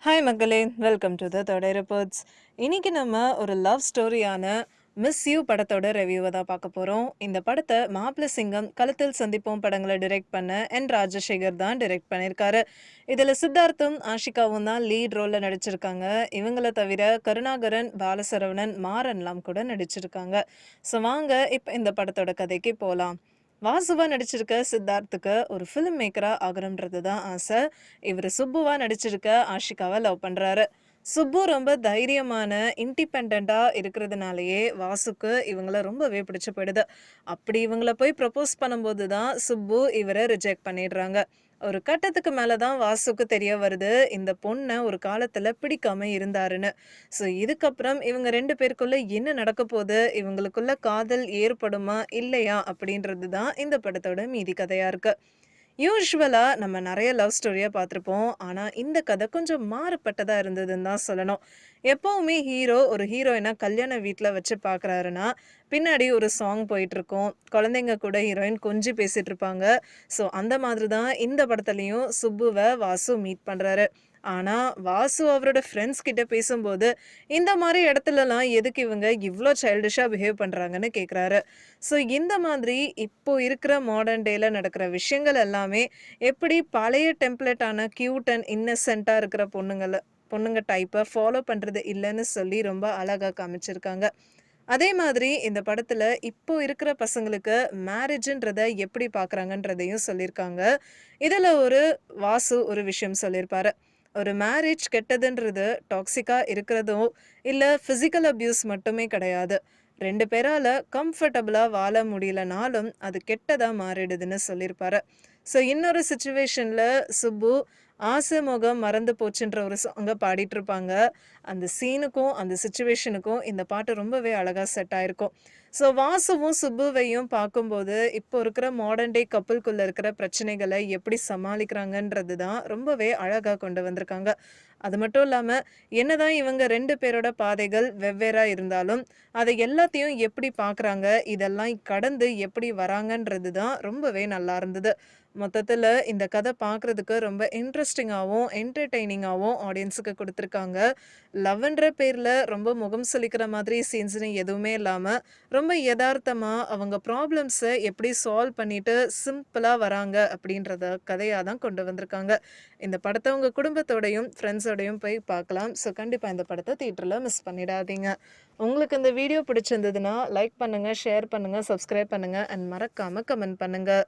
Hi மக்களே, welcome to the தொடர் reports. இன்னைக்கு நம்ம ஒரு லவ் ஸ்டோரியான மிஸ் யூ படத்தோட ரிவ்யூவை தான் பார்க்க போகிறோம். இந்த படத்தை மாப்பிள சிங்கம், களத்தில் சந்திப்போம் படங்களை டிரெக்ட் பண்ண ராஜசேகர் தான் டிரெக்ட் பண்ணியிருக்காரு. இதில் சித்தார்த்தும் ஆஷிகாவும் தான் லீட் ரோலில் நடிச்சிருக்காங்க. இவங்களை தவிர கருணாகரன், பாலசரவணன், மாறன்லாம் கூட நடிச்சிருக்காங்க. ஸோ வாங்க இப்போ இந்த படத்தோட கதைக்கு போகலாம். வாசுவா நடிச்சிருக்க சித்தார்த்துக்கு ஒரு ஃபிலிம் மேக்கரா ஆகணுன்றது தான் ஆசை. இவர் சுப்புவா நடிச்சிருக்க ஆஷிகாவை லவ் பண்றாரு. சுப்பு ரொம்ப தைரியமான இண்டிபெண்டா இருக்கிறதுனாலயே வாசுக்கு இவங்கள ரொம்பவே பிடிச்சு போயிடுது. அப்படி இவங்கள போய் ப்ரப்போஸ் பண்ணும்போது தான் சுப்பு இவரை ரிஜெக்ட் பண்ணிடுறாங்க. ஒரு கட்டத்துக்கு மேலதான் வாசுக்கு தெரிய வருது இந்த பொண்ணை ஒரு காலத்துல பிடிக்காம இருந்தாருன்னு. ஸோ இதுக்கப்புறம் இவங்க ரெண்டு பேருக்குள்ள என்ன நடக்க போகுது, இவங்களுக்குள்ள காதல் ஏற்படுமா இல்லையா அப்படின்றது தான் இந்த படத்தோட மீதி கதையா இருக்கு. யூசுவலா நம்ம நிறைய லவ் ஸ்டோரியா பார்த்துருப்போம். ஆனா இந்த கதை கொஞ்சம் மாறுபட்டதா இருந்ததுன்னு தான் சொல்லணும். எப்பவுமே ஹீரோ ஒரு ஹீரோயினை கல்யாண வீட்டில் வச்சு பார்க்குறாருன்னா பின்னாடி ஒரு சாங் போயிட்டு இருக்கும். குழந்தைங்க கூட ஹீரோயின் கொஞ்சி பேசிட்டு இருப்பாங்க. ஸோ அந்த மாதிரி தான் இந்த படத்துலையும் சுப்புவை வாசு மீட் பண்ணுறாரு. ஆனால் வாசு அவரோட ஃப்ரெண்ட்ஸ் கிட்ட பேசும்போது இந்த மாதிரி இடத்துலலாம் எதுக்கு இவங்க இவ்வளோ சைல்டிஷாக பிஹேவ் பண்ணுறாங்கன்னு கேட்குறாரு. ஸோ இந்த மாதிரி இப்போ இருக்கிற மாடர்ன் டேல நடக்கிற விஷயங்கள் எல்லாமே எப்படி பழைய டெம்ப்ளேட்டான கியூட் அண்ட் இன்னசென்ட்டாக இருக்கிற பொண்ணுங்க டைப்பை ஃபாலோ பண்ணுறது இல்லைன்னு சொல்லி ரொம்ப அழகாக காமிச்சிருக்காங்க. அதே மாதிரி இந்த படத்தில் இப்போ இருக்கிற பசங்களுக்கு மேரேஜ்ன்றதை எப்படி பார்க்குறாங்கன்றதையும் சொல்லியிருக்காங்க. இதில் வாசு ஒரு விஷயம் சொல்லியிருப்பாரு. ஒரு மேரேஜ் கெட்டதுன்றது டாக்ஸிக்காக இருக்கிறதோ இல்லை ஃபிசிக்கல் அப்யூஸ் மட்டுமே கிடையாது. ரெண்டு பேரால கம்ஃபர்டபுளாக வாழ முடியலனாலும் அது கெட்டதாக மாறிடுதுன்னு சொல்லியிருப்பாரு. ஸோ இன்னொரு சுச்சுவேஷனில் சுப்பு ஆசை முகம் மறந்து போச்சுன்ற ஒரு சாங்கை பாடிட்டு இருப்பாங்க. அந்த சீனுக்கும் அந்த சுச்சுவேஷனுக்கும் இந்த பாட்டு ரொம்பவே அழகாக செட் ஆயிருக்கும். ஸோ வாசுவும் சுப்புவையும் பார்க்கும்போது இப்போ இருக்கிற மாடர்ன் டே கப்புள்குள்ளே இருக்கிற பிரச்சனைகளை எப்படி சமாளிக்கிறாங்கன்றது தான் ரொம்பவே அழகாக கொண்டு வந்திருக்காங்க. அது மட்டும் இல்லாமல் என்னதான் இவங்க ரெண்டு பேரோட பாதைகள் வெவ்வேறாக இருந்தாலும் அதை எல்லாத்தையும் எப்படி பார்க்குறாங்க, இதெல்லாம் கடந்து எப்படி வராங்கன்றது தான் ரொம்பவே நல்லா இருந்தது. மொத்தத்தில் இந்த கதை பார்க்குறதுக்கு ரொம்ப இன்ட்ரெஸ்டிங்காகவும் என்டர்டெய்னிங்காகவும் ஆடியன்ஸுக்கு கொடுத்துருக்காங்க. லவ்ன்ற பேரில் ரொம்ப முகம் சுளிக்கிற மாதிரி சீன்ஸ்னு எதுவுமே இல்லாமல் ரொம்ப யதார்த்தமாக அவங்க ப்ராப்ளம்ஸை எப்படி சால்வ் பண்ணிட்டு சிம்பிளாக வராங்க அப்படின்றத கதையாக தான் கொண்டு வந்திருக்காங்க. இந்த படத்தை உங்கள் குடும்பத்தோடையும் ஃப்ரெண்ட்ஸோடையும் போய் பார்க்கலாம். ஸோ கண்டிப்பாக இந்த படத்தை தியேட்டரில் மிஸ் பண்ணிடாதீங்க. உங்களுக்கு இந்த வீடியோ பிடிச்சிருந்ததுன்னா லைக் பண்ணுங்கள், ஷேர் பண்ணுங்கள், சப்ஸ்கிரைப் பண்ணுங்கள் அண்ட் மறக்காமல் கமெண்ட் பண்ணுங்கள்.